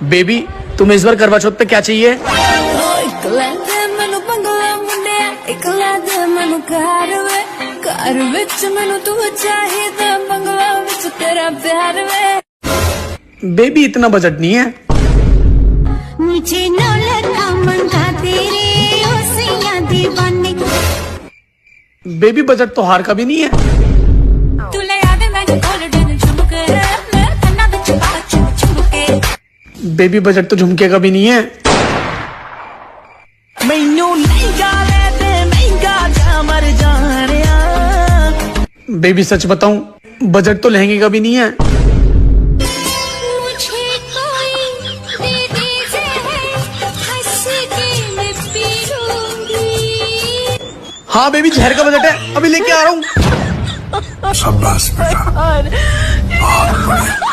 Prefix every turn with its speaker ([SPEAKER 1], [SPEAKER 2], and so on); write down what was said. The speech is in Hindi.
[SPEAKER 1] बेबी तुम्हें इस बार करवा चौथ पे क्या चाहिए? बेबी इतना बजट नहीं है।
[SPEAKER 2] मुझे
[SPEAKER 1] बेबी बजट तो हार का भी नहीं है। बेबी बजट तो झुमके का भी नहीं है। बेबी सच बताऊं बजट तो लहंगे का भी नहीं है। हाँ बेबी जहर का बजट है, अभी लेके आ रहा हूँ।
[SPEAKER 3] शाबाश बेटा, बहुत बढ़िया।